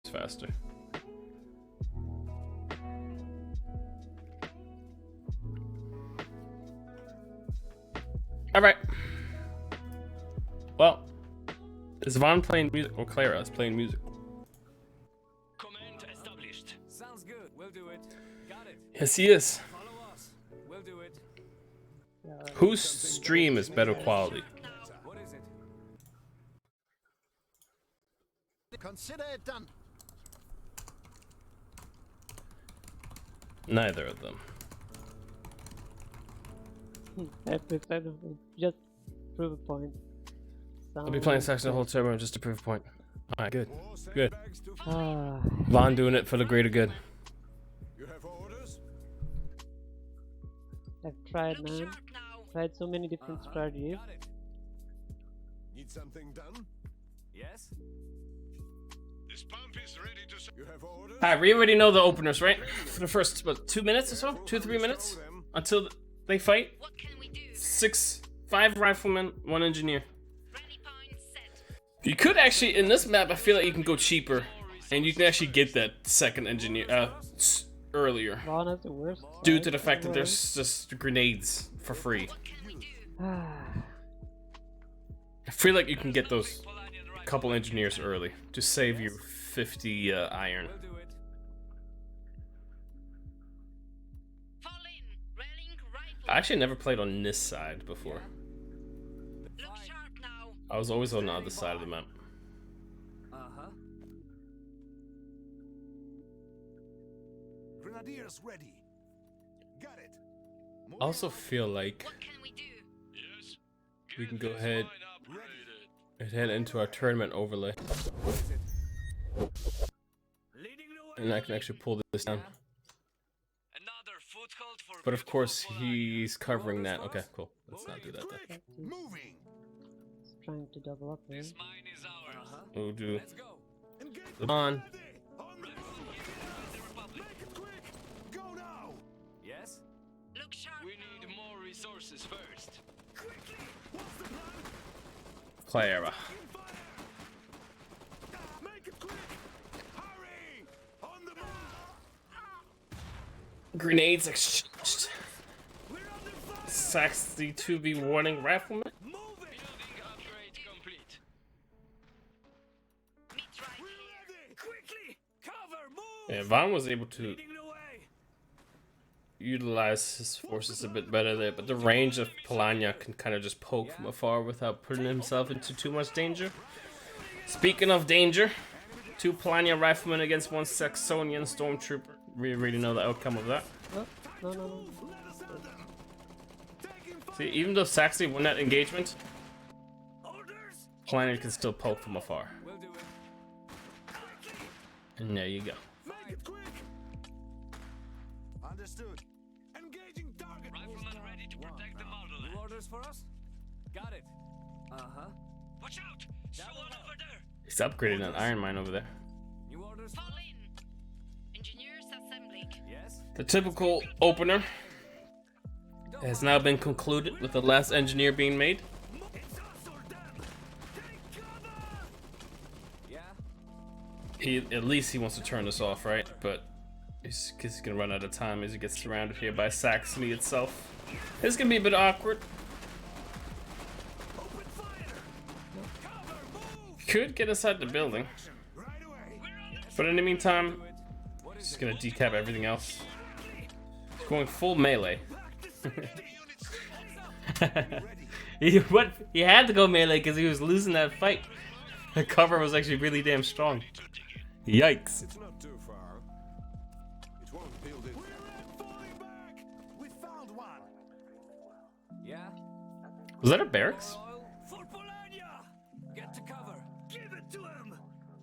It's faster. All right. Well, is Vaughn playing music or Claera is playing music? Command established. Sounds good. We'll do it. Got it. Yes, he is. Follow us. We'll do it. Whose stream is better quality? What is it? Consider it done. Neither of them. Just prove a point. I'll be playing Saxon the whole turbo just to prove a point. Alright, good. Good. Ah, Vaughn doing it for the greater good. You have orders? I've tried, man. Tried so many different strategies. Got it. Need something done? Yes. This pump is ready to. You have orders? Alright, we already know the openers, right? For the first, what, 2 minutes or so? 2-3 minutes? Until they fight? What can we do? 5 riflemen, 1 engineer. Rally point set. You could actually, in this map, I feel like you can go cheaper. And you can actually get that second engineer earlier. Vaughn has the worst. Due to the fact that there's just grenades for free. What can we do? Ah, I feel like you can get those couple engineers early to save you 50 iron. We'll do it. Fall in. Rallying rifle. I actually never played on this side before. Look sharp now. I was always on the other side of the map. Uh-huh. Grenadiers ready. Got it. I also feel like What can we do? Yes. we can go ahead Upgraded. and head into our tournament overlay. Leading the way. And I can actually pull this down. Another foothold for But of course, beautiful he's covering that. Okay, cool. Let's not do that then. Quick. Moving. he's trying to double up here. This mine is ours. Uh-huh. We'll do Let's go. Engage. Come on. Ready. On the move. Make it quick. Go now. Yes. Look sharp We now. need more resources first. Quickly. What's the plan? Claera. In fire. Make it quick. Hurry. On the move. Grenades exchanged. We're under fire. Saxy 2B warning rifleman. Moving. Building upgrade complete. Meet right We're here. ready. Quickly. Cover. Move. Yeah, Vaughn was able to Leading the way. utilize his forces a bit better there, but the range of Polania can kind of just poke from afar without putting himself into too much danger. Speaking of danger, 2 Polania riflemen against 1 Saxonian stormtrooper. We already know the outcome of that. Oh, no. See, even though Saxony won that engagement, Orders. Polania can still poke from afar. We'll do it. And there you go. Make it quick. Understood. Engaging target. Rifleman ready to protect the motherland. New orders for us? Got it. Uh-huh. Watch out! Someone over there! He's upgrading that iron mine over there. New orders? Fall in. Engineers assembling. Yes. The typical opener has now been concluded with the last engineer being made. It's us or them. Take cover. Yeah. At least he wants to turn this off, right? But he's gonna run out of time as he gets surrounded here by Saxony itself. It's gonna be a bit awkward. Open fire. Cover. Move. Could get inside the building, Right away. but in the meantime, he's gonna decap everything else. He's going full melee. He had to go melee because he was losing that fight. The cover was actually really damn strong. Yikes. It's not too far. It won't build it. We're falling back. We found one. Yeah. Was that a barracks? For Polania. Get to cover. Give it to him.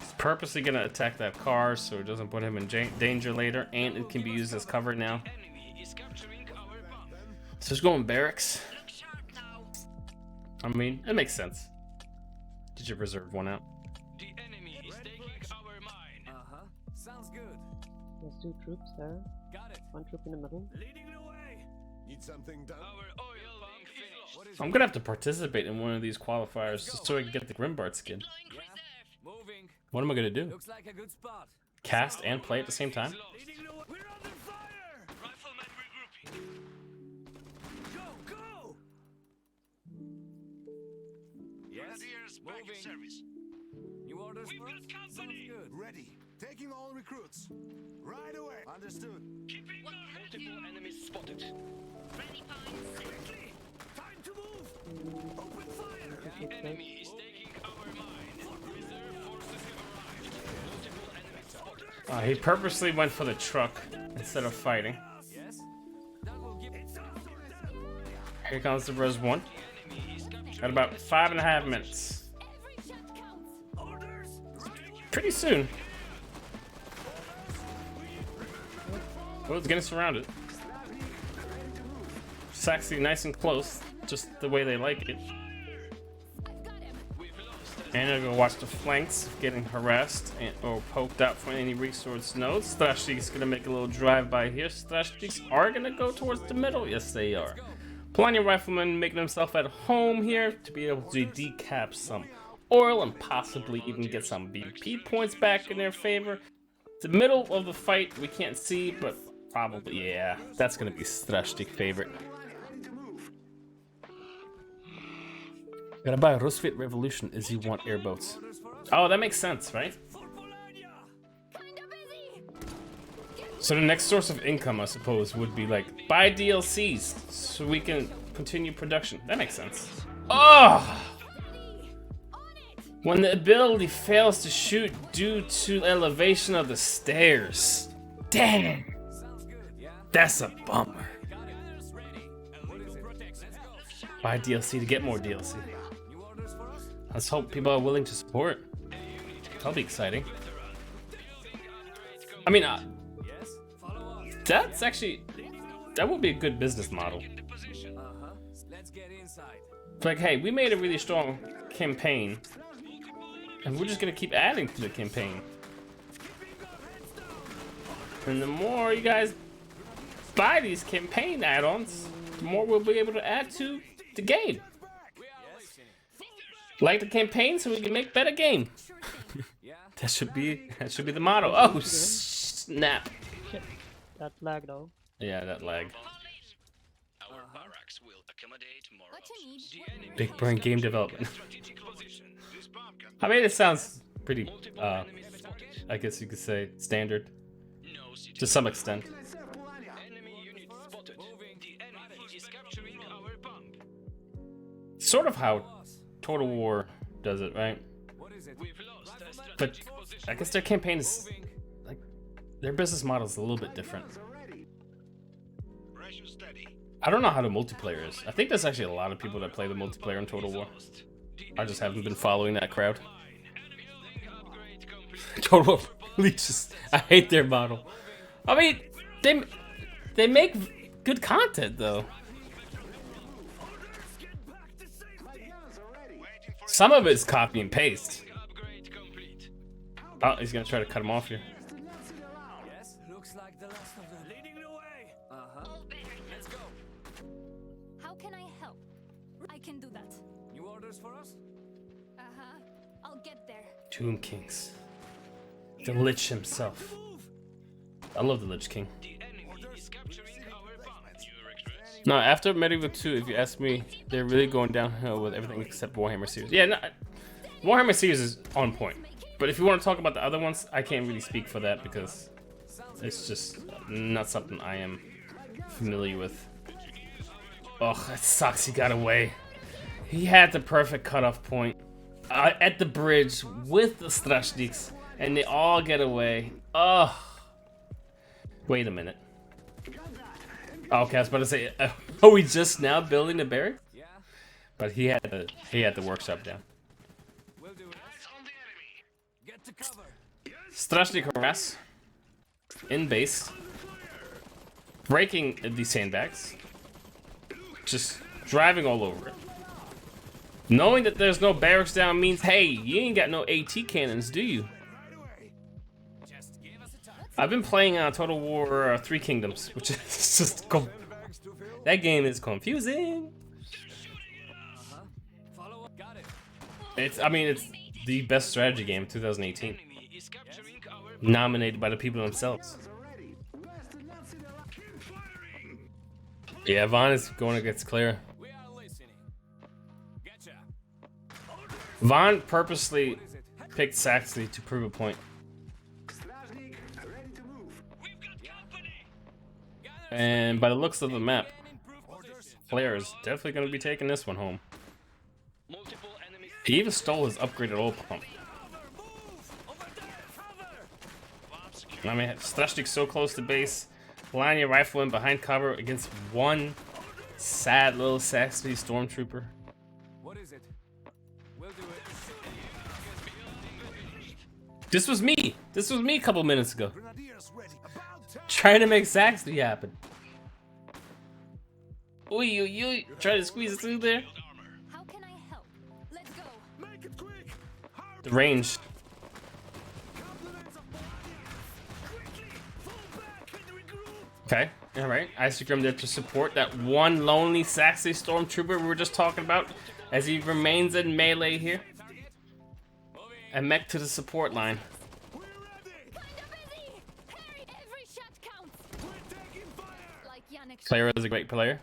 He's purposely gonna attack that car so it doesn't put him in danger later, and it can be used as cover now. Enemy is capturing our bomb. So he's going barracks. Look sharp now. I mean, it makes sense. Did you reserve one out? The enemy is taking our mine. Uh-huh. Sounds good. There's 2 troops there. Got it. 1 troop in the middle. Leading the way. Need something done. Our oil pump finished. What is I'm gonna have to participate in one of these qualifiers just so I can get the Grimbart skin. Deploying reserve. Moving. What am I gonna do? Looks like a good spot. Cast and play at the same time? We're under fire! Rifleman regrouping. Go, go! Yes, Grenadiers back in moving. service. New orders We've for got us? company. Sounds good. Ready. Taking all recruits. Right away. Understood. Keeping our head down. Enemies spotted. Ready points. Time to move. Open fire. The enemy is taking our mine. Reserve forces have arrived. Multiple enemies spotted. He purposely went for the truck instead of fighting. Yes? That will give it. Here comes the Res 1. Enemy is capturing. Got about 5.5 minutes. Pretty soon. Oh, it's getting surrounded. It's actually nice and close, just the way they like it. And I'll go watch the flanks getting harassed or poked out for any resource nodes. Strashnik's gonna make a little drive by here. Strashniks are gonna go towards the middle. Yes, they are. Polania Rifleman making himself at home here to be able to decap some oil and possibly even get some BP points back in their favor. The middle of the fight we can't see, but probably, yeah, that's gonna be Strashnik's favorite. Gotta buy a Rusvit Revolution as you want airboats. Oh, that makes sense, right? So the next source of income, I suppose, would be like buy DLCs so we can continue production. That makes sense. Oh! When the ability fails to shoot due to elevation of the stairs. Dang! Sounds good, yeah? That's a bummer. Gunners ready. Illegal protection. Let's go. Buy DLC to get more DLC. New orders for us? Let's hope people are willing to support. That'll be exciting. I mean, Yes? Follow us. that's actually, that would be a good business model. Uh-huh. Let's get inside. It's like, hey, we made a really strong campaign, and we're just gonna keep adding to the campaign. And the more you guys buy these campaign add-ons, the more we'll be able to add to the game. Like the campaign, so we can make better game. Yeah? That should be the motto. Oh snap! Shit. That lagged out. Yeah, that lag. Our barracks will accommodate more What you need? The enemy Big brain game development. strategic position. This bomb can I mean, it sounds pretty, enemies spotted. I guess you could say standard No city. to some extent. Enemy unit spotted. The enemy is capturing our bomb. Sort of how Total War does it, right? What is it? We've lost a But strategic position. I guess their campaign is like their business model is a little bit different. Pressure steady. I don't know how the multiplayer is. I think there's actually a lot of people that play the multiplayer in Total War. I just haven't been following that crowd. Building upgrade complete. Total War leeches. I hate their model. I mean, they make good content though. Some of it's copy and paste. Upgrade complete. Oh, he's gonna try to cut him off here. Yes? Looks like the last of them. Leading the way. Uh-huh. Let's go. How can I help? I can do that. New orders for us? Uh-huh. I'll get there. Tomb Kings. The Lich himself. I love the Lich King. The enemy is capturing our bomb. New recruits. No, after Medieval 2, if you ask me, they're really going downhill with everything except Warhammer series. Yeah, no, Warhammer series is on point. But if you want to talk about the other ones, I can't really speak for that because it's just not something I am familiar with. Oh, that sucks. He got away. He had the perfect cutoff point at the bridge with the Strashniks, and they all get away. Oh, wait a minute. Okay, I was about to say, are we just now building the barrack? Yeah? But he had the workshop down. We'll do it. Eyes on the enemy. Get to cover. Strashnik harass in base, breaking the sandbags, just driving all over it. Knowing that there's no barracks down means, hey, you ain't got no AT cannons, do you? Just give us a time. I've been playing Total War 3 Kingdoms, which is just that game is confusing. Follow up. Got it. It's, I mean, it's the best strategy game of 2018. Enemy is capturing our Nominated by the people themselves. Yeah, Vaughn is going against Claera. We are listening. Gotcha. Vaughn purposely picked Saxony to prove a point. Stражник, ready to move. We've got company. And by the looks of the map, Improve position. Claera is definitely going to be taking this one home. Multiple enemies. He even stole his upgraded oil pump. I mean, Strashnik's so close to base. Polania rifleman behind cover against one sad little Saxony stormtrooper. What is it? We'll do it. This was me. This was me a couple minutes ago. Grenadiers ready. About time. Trying to make Saxony happen. Oy, oy, oy. Trying to squeeze it through there. How can I help? Let's go. Make it quick. The range. Compliments of Polania. Quickly, fall back and regroup. Okay. Alright. Isogrim there to support that one lonely Saxony stormtrooper we were just talking about as he remains in melee here. And mech to the support line. We're ready. Kinda busy. Harry, every shot counts. We're taking fire. Like Yannick. Claera is a great player.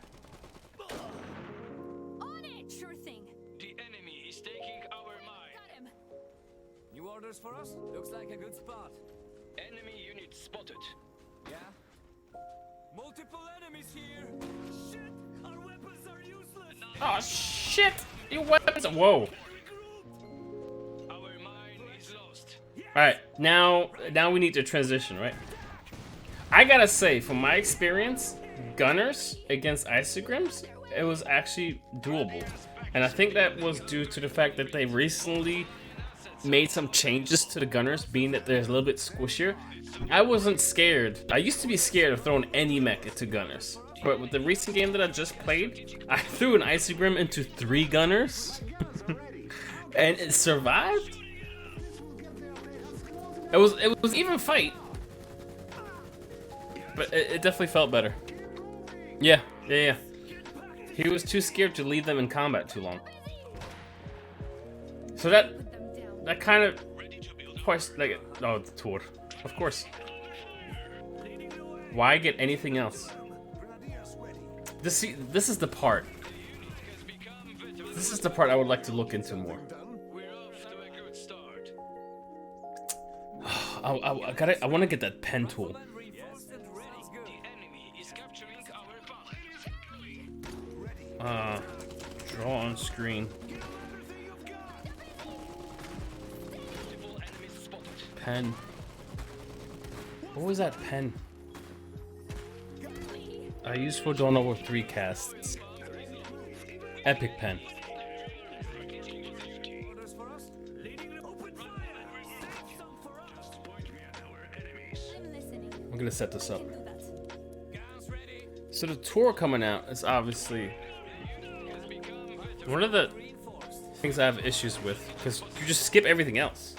On it. Sure thing. The enemy is taking our mine. Got him. New orders for us? Looks like a good spot. Enemy unit spotted. Yeah? Multiple enemies here. Shit, our weapons are useless. Oh shit! Your weapons. Whoa. Our mine is lost. Alright, now we need to transition, right? I gotta say, from my experience, Gunners against Isogrims, it was actually doable. And I think that was due to the fact that they recently made some changes to the Gunners, being that they're a little bit squishier. I wasn't scared. I used to be scared of throwing any mech into Gunners. But with the recent game that I just played, I threw an Isogrim into 3 Gunners. And it survived. It was even fight. But it definitely felt better. Yeah. He was too scared to leave them in combat too long. So that kind of, of course, like, oh, the tour, of course. Why get anything else? This is the part. This is the part I would like to look into more. We're off to a good start. I want to get that pen tool. Reinforced and ready. Good. The enemy is capturing our bomb. Draw on screen. Multiple enemies spotted. Pen. What was that pen? I used for Dawn over 3 casts. Epic pen. Orders for us? Open fire. Save some for us. I'm listening. I'm gonna set this up. Do that. Guns ready. So the tour coming out is obviously one of the Reinforced. things I have issues with, because you just skip everything else.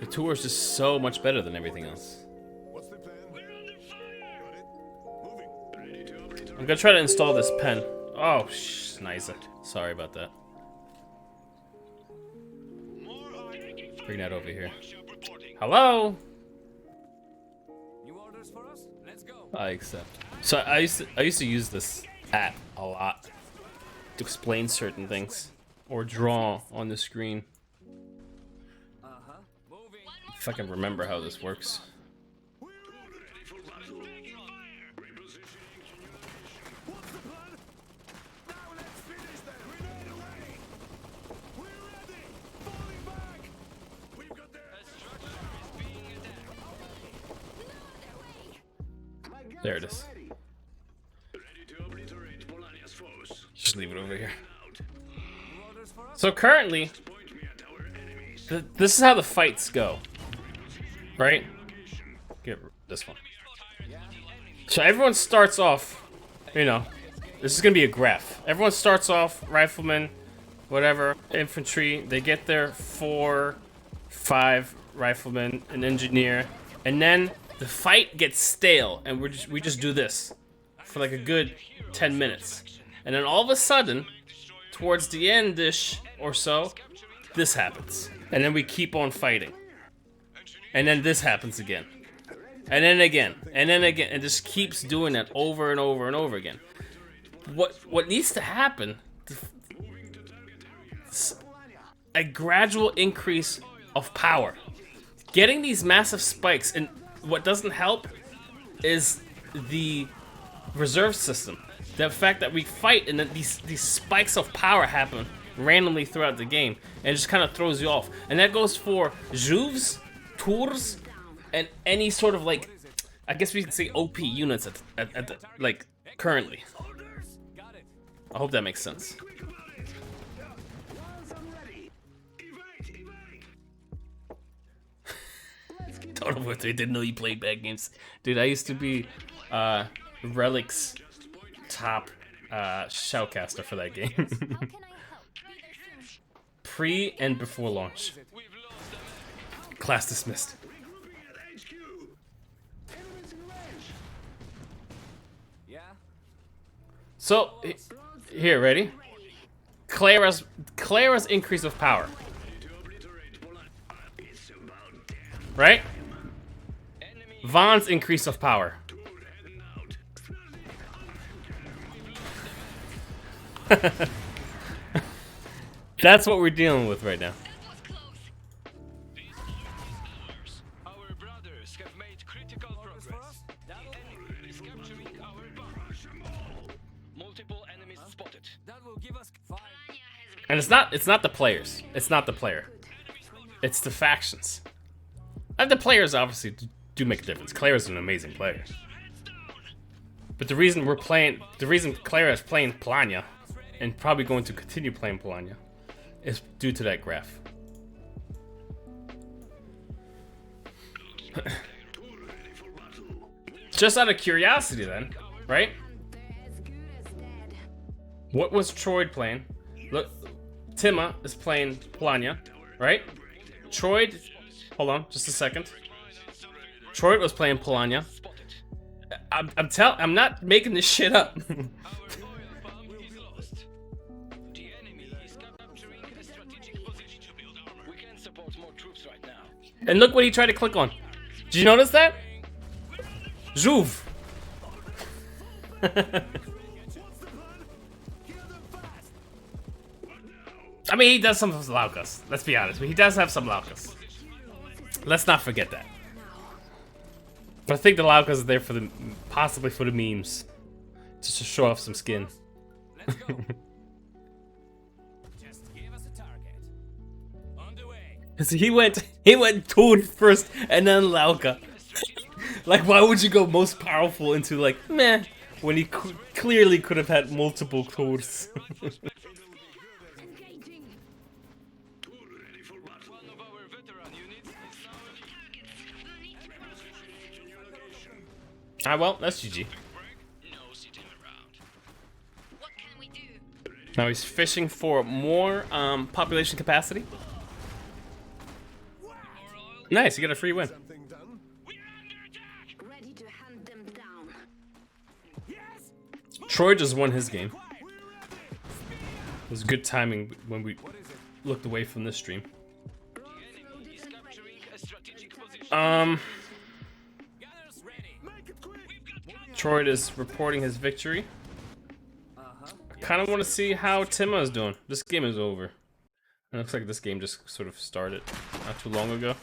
The tour is just so much better than everything else. What's the plan? We're under fire. Got it. Moving. Ready to operate. I'm gonna try to install this pen. Oh, nice. Sorry about that. Bring that over here. Hello. New orders for us? Let's go. I accept. So I used to use this app a lot to explain certain things or draw on the screen. Uh-huh. Moving. If I can remember how this works. What's the plan? Now let's finish them. Grenade away. We're ready. Falling back. We've got their There it is. Just leave it over here. New orders for us? So currently, this is how the fights go, right? Get this one. So everyone starts off, you know, this is gonna be a graph. Everyone starts off, rifleman, whatever, infantry. They get their 4, 5 riflemen, an engineer, and then the fight gets stale, and we just do this for like a good 10 minutes, and then all of a sudden, towards the end-ish or so, this happens. And then we keep on fighting. And then this happens again. And then again. And then again. And just keeps doing that over and over and over again. What needs to happen, a gradual increase of power. Getting these massive spikes, and what doesn't help is the reserve system. The fact that we fight and then these spikes of power happen randomly throughout the game, and it just kind of throws you off. And that goes for Juves, Tours, and any sort of like, I guess we could say OP units at the, like currently. I hope that makes sense. Total War 3, didn't know you played bad games. Dude, I used to be Relic's top shoutcaster for that game. How can I help? Be there soon. Pre and before launch. Class dismissed. Yeah? So, here, ready? Claera's increase of power. Right? Vaughn's increase of power. That's what we're dealing with right now. This war is ours. Our brothers have made critical progress. The enemy is capturing our base. Multiple enemies spotted. That will give us fine. And it's not the players. It's not the player. It's the factions. And the players obviously do make a difference. Claera's an amazing player. But the reason Claera is playing Polania, and probably going to continue playing Polania, is due to that graph. Just out of curiosity then, right? What was Troid playing? Look, Tima is playing Polania, right? Troid, hold on, just a second. Troid was playing Polania. I'm not making this shit up. Our oil pump is lost. The enemy is capturing a strategic position to build armor. We can support more troops right now. And look what he tried to click on. Did you notice that? Juve. I mean, he does some Laukas. Let's be honest. He does have some Laukas. Let's not forget that. But I think the Laukas are there for the, possibly for the memes, just to show off some skin. Let's go. Just give us a target. On the way. So he went Toon first and then Lauka. Like, why would you go most powerful into like meh when he clearly could have had multiple tours? One of our veteran units is now Ah, well, that's GG. no sitting around. What can we do? Now he's fishing for more population capacity. Nice, you got a free win. Something done. Ready to hunt them down. Troy just won his game. It was good timing when we looked away from this stream. Enemy is capturing a strategic position. Gunners ready. Make it quick. Troy is reporting his victory. I kind of want to see how Tima is doing. This game is over. It looks like this game just sort of started not too long ago.